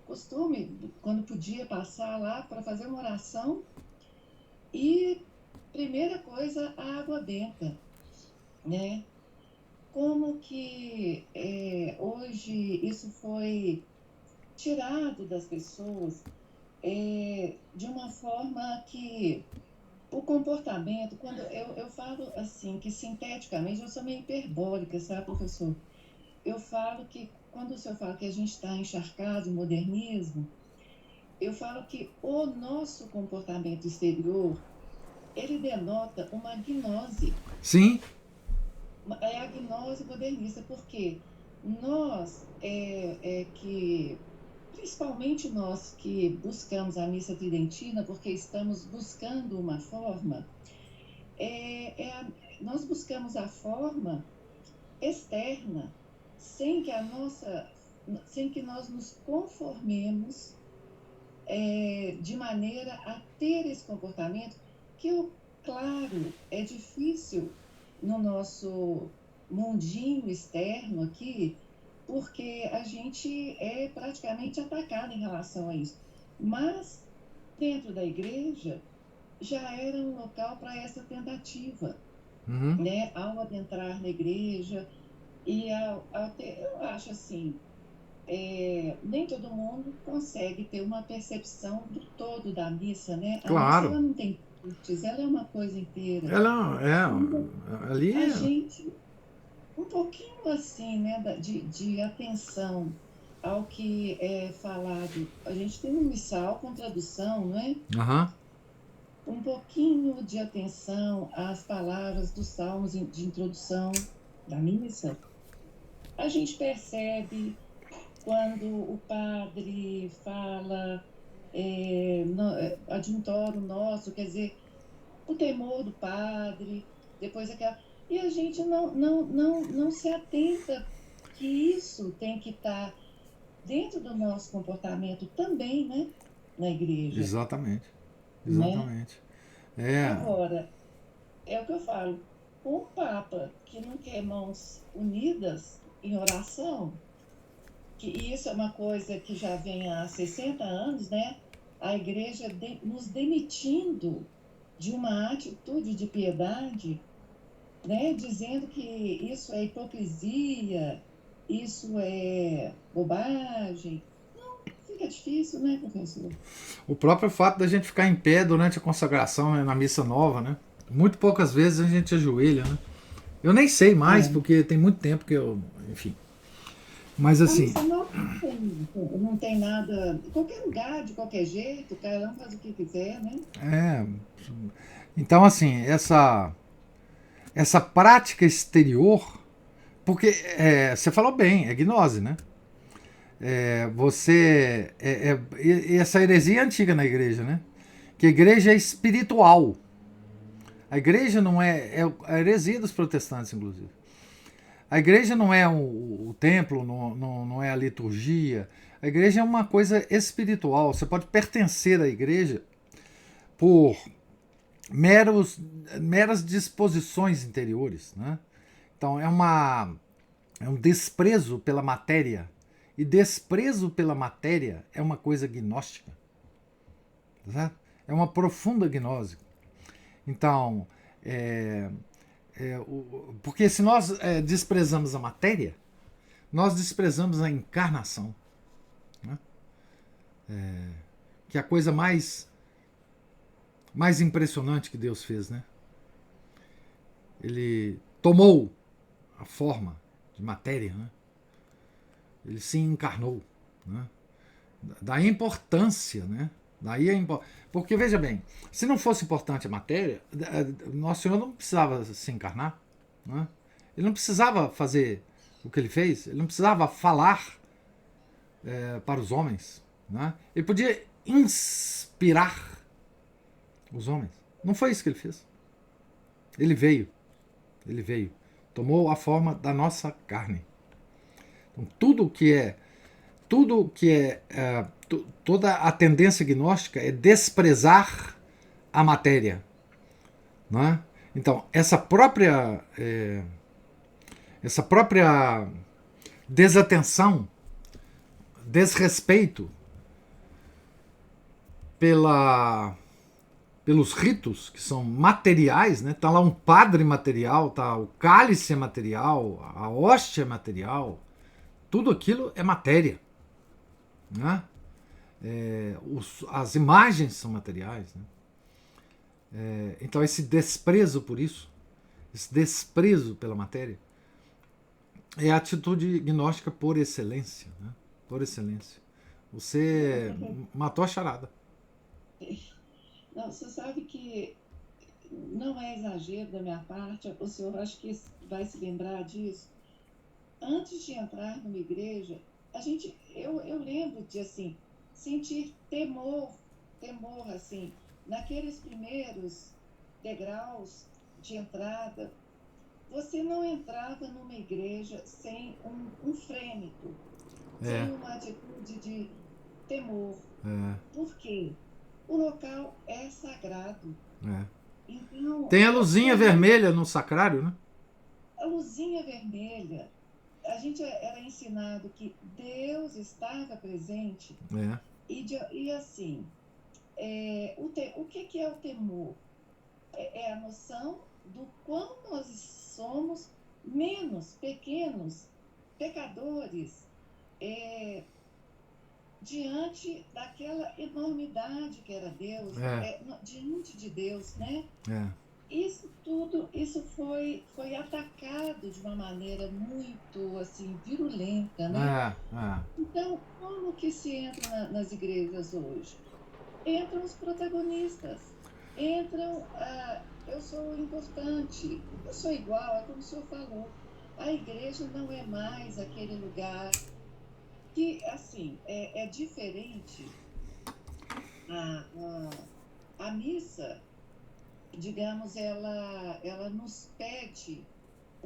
costume, quando podia, passar lá para fazer uma oração. E primeira coisa, a água benta, né? Como que hoje isso foi tirado das pessoas de uma forma que o comportamento, quando eu falo assim, que sinteticamente, eu sou meio hiperbólica, sabe, professor? Eu falo que, quando o senhor fala que a gente está encharcado em modernismo, eu falo que o nosso comportamento exterior, ele denota uma gnose. Sim. É a gnose modernista, porque nós, principalmente nós que buscamos a missa tridentina, porque estamos buscando uma forma, nós buscamos a forma externa, sem que nós nos conformemos de maneira a ter esse comportamento que, claro, é difícil no nosso mundinho externo aqui, porque a gente é praticamente atacado em relação a isso. Mas, dentro da igreja, já era um local para essa tentativa, né? Ao adentrar na igreja, e eu acho assim, nem todo mundo consegue ter uma percepção do todo da missa, né? Claro. A missa ela não tem partes, ela é uma coisa inteira. Ela ali a gente, um pouquinho assim, né, de atenção ao que é falado. A gente tem um missal com tradução, não é? Um pouquinho de atenção às palavras dos salmos de introdução da missa. A gente percebe quando o padre fala adjuntoro nosso, quer dizer, o temor do padre, depois E a gente não se atenta que isso tem que estar dentro do nosso comportamento também, né? Na igreja, Exatamente. né? Exatamente. É, Agora, é o que eu falo, um Papa que não quer mãos unidas em oração, que isso é uma coisa que já vem há 60 anos, né? A igreja nos demitindo de uma atitude de piedade, né? Dizendo que isso é hipocrisia, isso é bobagem. Fica difícil, né, professor? o próprio fato da gente ficar em pé durante a consagração, né, na missa nova, né? Muito poucas vezes a gente ajoelha, né? Eu nem sei mais, É. porque tem muito tempo que eu. Enfim. Mas A assim. missa nova não tem nada, em qualquer lugar, de qualquer jeito, cada um faz o que quiser, né? É, então, assim, essa prática exterior. Porque você falou bem, é gnose, né? E essa heresia é antiga na igreja, né? Que a igreja é espiritual. A igreja não é. É a heresia dos protestantes, inclusive. A igreja não é o templo, não é a liturgia. A igreja é uma coisa espiritual. Você pode pertencer à igreja por meras disposições interiores. Né? Então é um desprezo pela matéria. E desprezo pela matéria é uma coisa gnóstica. Tá? É uma profunda gnose. Então, é, porque se nós desprezamos a matéria, nós desprezamos a encarnação, né? Que é a coisa mais impressionante que Deus fez. Né? Ele tomou a forma de matéria, né? Ele se encarnou. Né? Daí a importância, né? Porque veja bem, se não fosse importante a matéria, Nosso Senhor não precisava se encarnar, né? Ele não precisava fazer o que ele fez, ele não precisava falar para os homens, né? Ele podia inspirar os homens. Não foi isso que ele fez. Ele veio, tomou a forma da nossa carne. Então, toda a tendência gnóstica é desprezar a matéria, não é? Então essa própria desatenção, desrespeito pelos ritos que são materiais, né? Tá lá um padre material, tá o cálice é material, a hóstia é material, tudo aquilo é matéria, né? As imagens são materiais, né? Então esse desprezo por isso, esse desprezo pela matéria, é a atitude gnóstica por excelência, né? Por excelência. Você matou a charada. Não, você sabe que não é exagero da minha parte, o senhor acho que vai se lembrar disso. Antes de entrar numa igreja, eu lembro de, assim, sentir temor, assim, naqueles primeiros degraus de entrada. Você não entrava numa igreja sem um frêmito, É, sem uma atitude de temor. é, Por quê? O local é sagrado. é. Então, Tem a luzinha vermelha no sacrário, né? a luzinha vermelha, a gente era ensinado que Deus estava presente É, e assim, o que é o temor? É a noção do quão nós somos menos pequenos pecadores diante daquela enormidade que era Deus, é, diante de Deus, né? é, Isso tudo, isso foi atacado de uma maneira muito, assim, virulenta, né? é. Então, como que se entra nas igrejas hoje? Entram os protagonistas, entram, eu sou importante, eu sou igual, é como o senhor falou. A igreja não é mais aquele lugar que, assim, é diferente. A missa, digamos, ela nos pede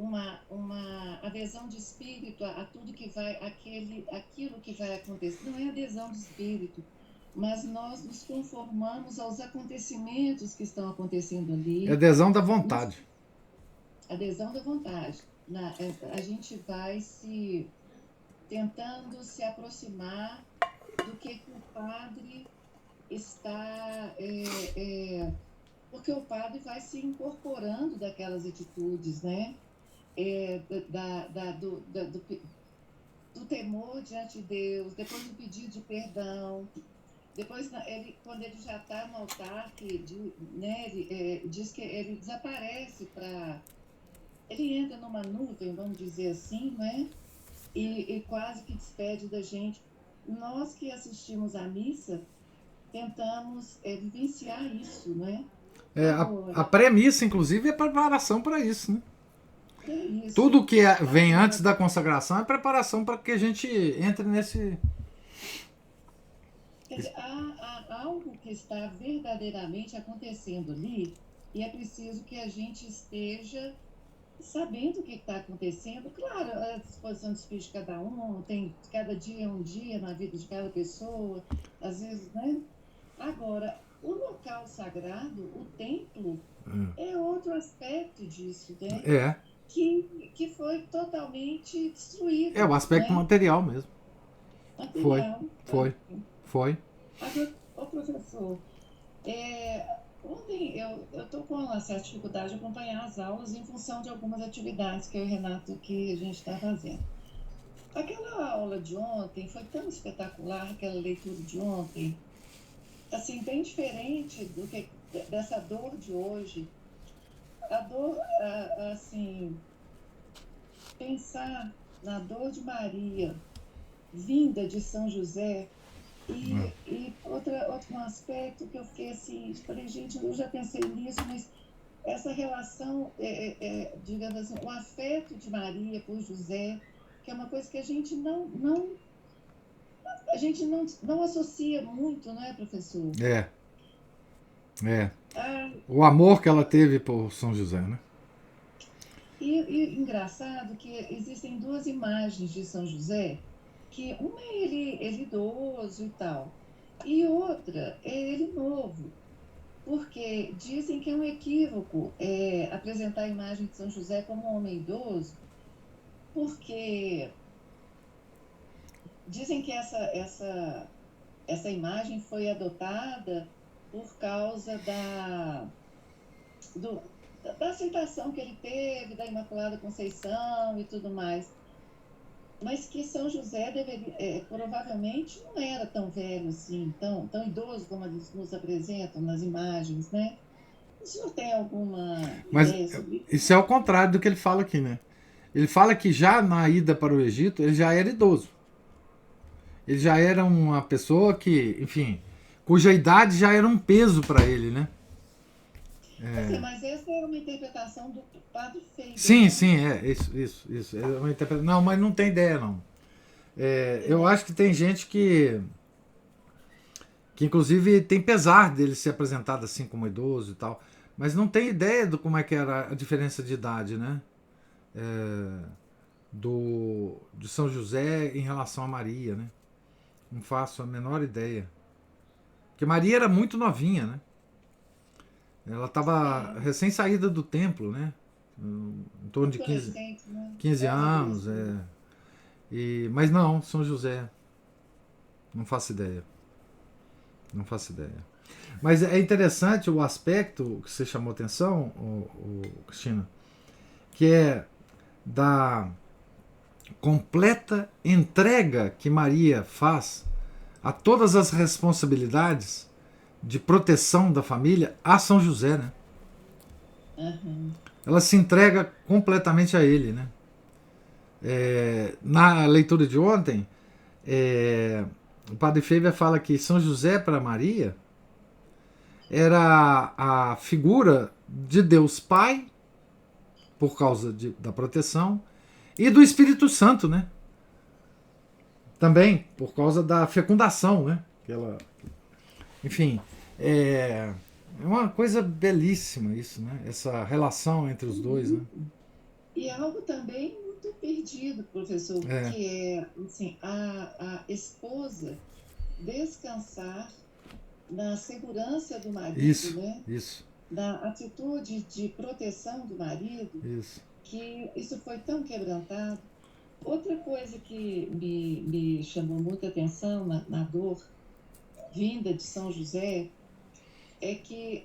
uma adesão de espírito a tudo que vai, aquilo que vai acontecer. Não é adesão de espírito, mas nós nos conformamos aos acontecimentos que estão acontecendo ali. É adesão da vontade. Adesão da vontade. A gente vai tentando se aproximar do que o padre está... porque o padre vai se incorporando daquelas atitudes, né? Do temor diante de Deus, depois do pedido de perdão, depois quando ele já está no altar, né, ele diz que ele desaparece ele entra numa nuvem, vamos dizer assim, né? E quase que despede da gente. Nós que assistimos à missa tentamos vivenciar isso, né? A pré-missa, inclusive, é preparação para isso, né? Isso. Tudo que vem antes da consagração é preparação para que a gente entre nesse... Quer dizer, há algo que está verdadeiramente acontecendo ali e é preciso que a gente esteja sabendo o que está acontecendo. Claro, a disposição de espírito de cada um, cada dia é um dia na vida de cada pessoa, às vezes, né? Agora, o local sagrado, o templo, é outro aspecto disso, né? Que foi totalmente destruído. É o aspecto, né? Material mesmo. Material. Foi. Agora, professor, ontem eu estou com uma certa dificuldade de acompanhar as aulas em função de algumas atividades que eu e o Renato que a gente está fazendo. Aquela aula de ontem foi tão espetacular, aquela leitura de ontem, assim, bem diferente dessa dor de hoje. A dor, assim, pensar na dor de Maria, vinda de São José, e outro aspecto que eu fiquei assim, falei, gente, eu já pensei nisso, mas essa relação, digamos assim, o afeto de Maria por José, que é uma coisa que a gente não associa muito, não é, professor? O amor que ela teve por São José, né? E engraçado que existem duas imagens de São José, que uma é ele idoso e tal, e outra é ele novo, porque dizem que é um equívoco apresentar a imagem de São José como um homem idoso, porque dizem que essa imagem foi adotada por causa da aceitação que ele teve da Imaculada Conceição e tudo mais. Mas que São José provavelmente não era tão velho assim, tão idoso como eles nos apresentam nas imagens, né? O senhor tem alguma ideia sobre isso? Isso é o contrário do que ele fala aqui, né? Ele fala que já na ida para o Egito, ele já era idoso. Ele já era uma pessoa que, enfim, cuja idade já era um peso para ele, né? Mas essa é uma interpretação do Padre Faber. Sim, isso. É uma interpretação. Não, mas não tem ideia, não. Eu acho que tem gente que inclusive tem pesar dele ser apresentado assim como idoso e tal, mas não tem ideia de como é que era a diferença de idade, né? De São José em relação a Maria, né? Não faço a menor ideia. Porque Maria era muito novinha, né? Ela estava recém saída do templo, né? Em torno de 15 anos. Mas não, São José. Não faço ideia. Mas é interessante o aspecto que você chamou atenção, Cristina, que é da completa entrega que Maria faz a todas as responsabilidades de proteção da família a São José, né? Uhum. Ela se entrega completamente a ele, né? Na leitura de ontem, o Padre Faber fala que São José para Maria era a figura de Deus Pai, por causa da proteção, e do Espírito Santo, né? Também por causa da fecundação, né? Enfim, é uma coisa belíssima isso, né? Essa relação entre os dois, né? E algo também muito perdido, professor, É, que é assim, a esposa descansar na segurança do marido, isso, né? isso, Na atitude de proteção do marido, isso. que isso foi tão quebrantado. Outra coisa que me chamou muita atenção na dor vinda de São José é que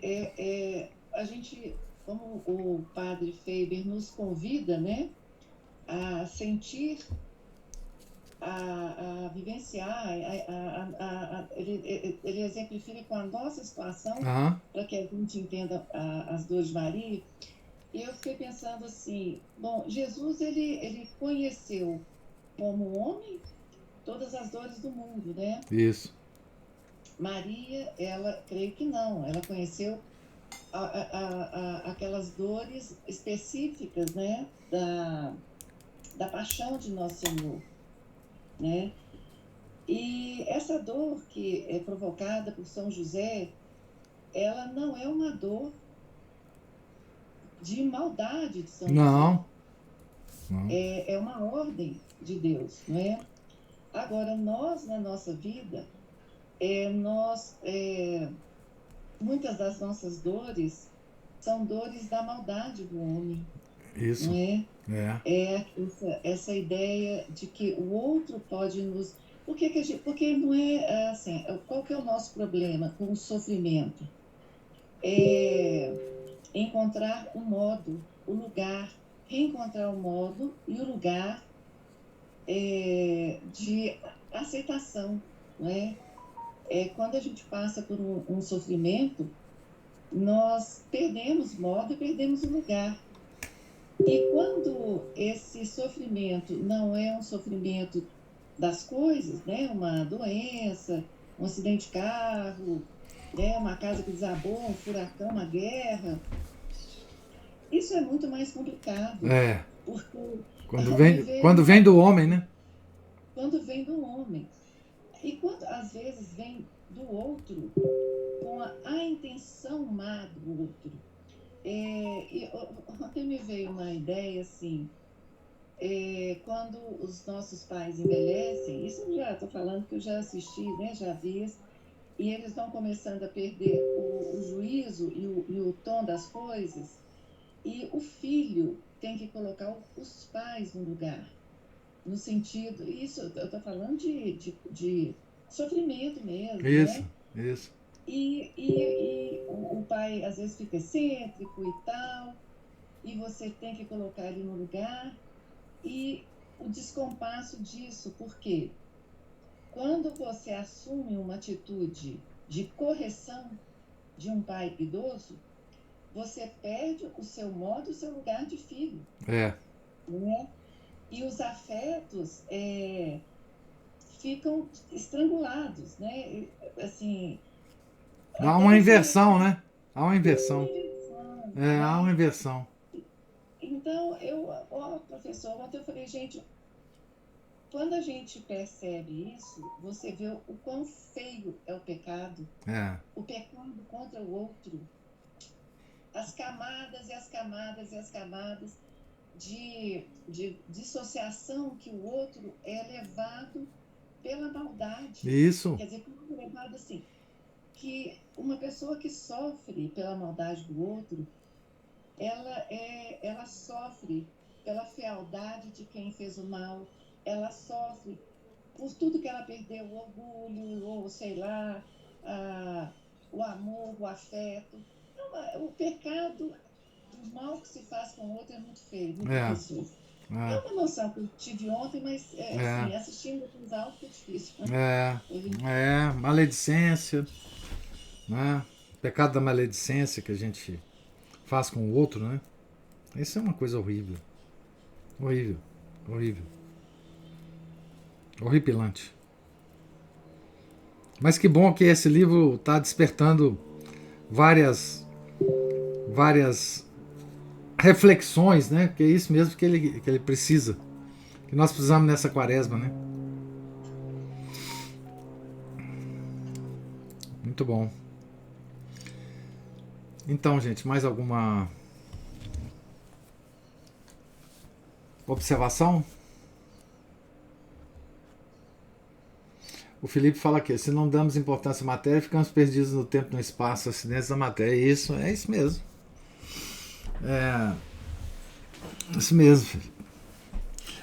a gente, como o padre Faber nos convida, né, a sentir, a vivenciar, ele exemplifica com a nossa situação Aham, para que a gente entenda as dores de Maria. E eu fiquei pensando assim, bom, Jesus ele conheceu como homem todas as dores do mundo, né? isso. Maria, ela, creio que não, ela conheceu aquelas dores específicas, né, da paixão de Nosso Senhor, né? E essa dor que é provocada por São José, ela não é uma dor de maldade de São José, Não, não. é uma ordem de Deus, não é? Agora, nós, na nossa vida, muitas das nossas dores são dores da maldade do homem, não Isso. é? É. É essa ideia de que o outro pode nos... porque não é assim, qual que é o nosso problema com o sofrimento? É encontrar o modo, o lugar, reencontrar o modo e o lugar de aceitação, não é? Quando a gente passa por um sofrimento, nós perdemos modo e perdemos o lugar. E quando esse sofrimento não é um sofrimento das coisas, né? Uma doença, um acidente de carro, né? Uma casa que desabou, um furacão, uma guerra, isso é muito mais complicado, É. porque viver Quando vem do homem, né? quando vem do homem, e quando às vezes vem do outro, com a intenção má do outro. Ontem me veio uma ideia assim, quando os nossos pais envelhecem, isso eu já estou falando que eu já assisti, né, já vi, e eles estão começando a perder o juízo e o tom das coisas, e o filho tem que colocar os pais no lugar, no sentido, isso eu estou falando de sofrimento mesmo, Isso, né? isso. E o pai às vezes fica excêntrico e tal, e você tem que colocar ele no lugar, e o descompasso disso, porque quando você assume uma atitude de correção de um pai idoso, você perde o seu modo, o seu lugar de filho, É. né? E os afetos ficam estrangulados, né? Assim, Há uma até que inversão, né? Há uma uma inversão. inversão, É, há uma né? inversão. Então, professor, ontem eu falei, gente, quando a gente percebe isso, você vê o quão feio é É. o pecado contra o outro, as camadas e as camadas e as camadas de dissociação que o outro é levado pela maldade. Isso. Quer dizer, como é levado assim, que uma pessoa que sofre pela maldade do outro, ela sofre pela fealdade de quem fez o mal, ela sofre por tudo que ela perdeu, o orgulho, ou sei lá, o amor, o afeto. Então, o pecado, o mal que se faz com o outro é muito feio, muito É. professor. É É. uma noção que eu tive ontem, mas É. assim, assistindo com os autos é difícil. É. É. Maledicência, né? Pecado da maledicência que a gente faz com o outro, né? Isso é uma coisa horrível. Horrível. Horrível. Horripilante. Mas que bom que esse livro está despertando várias reflexões, né? Que é isso mesmo que ele precisa. Que nós precisamos nessa quaresma, né? Muito bom. Então, gente, mais observação? O Felipe fala aqui, se não damos importância à matéria, ficamos perdidos no tempo, no espaço, acidentes da matéria. É isso mesmo. Isso mesmo, Felipe.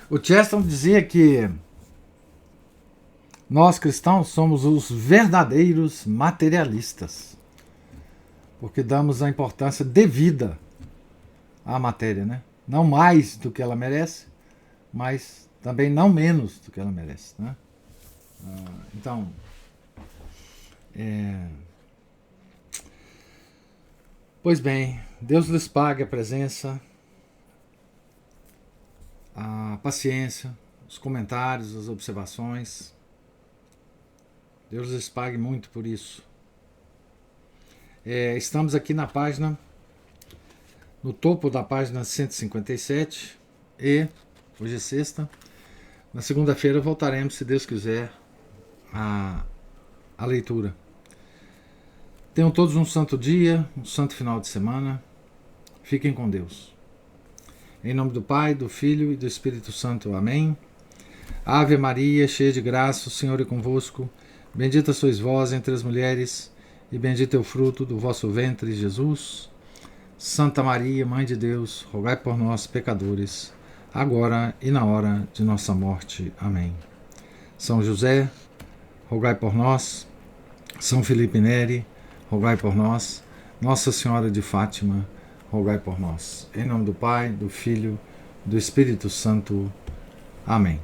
O Chesterton dizia que nós cristãos somos os verdadeiros materialistas, porque damos a importância devida à matéria, né? Não mais do que ela merece, mas também não menos do que ela merece, né? Então, pois bem, Deus lhes pague a presença, a paciência, os comentários, as observações. Deus lhes pague muito por isso. Estamos aqui na página, no topo da página 157, e hoje é sexta. Na segunda-feira voltaremos, se Deus quiser, a leitura. Tenham todos um santo dia, um santo final de semana. Fiquem com Deus. Em nome do Pai, do Filho e do Espírito Santo. Amém. Ave Maria, cheia de graça, o Senhor é convosco. Bendita sois vós entre as mulheres, e bendito é o fruto do vosso ventre, Jesus. Santa Maria, Mãe de Deus, rogai por nós, pecadores, agora e na hora de nossa morte. Amém. São José, rogai por nós. São Felipe Neri, rogai por nós. Nossa Senhora de Fátima, rogai por nós. Em nome do Pai, do Filho, do Espírito Santo. Amém.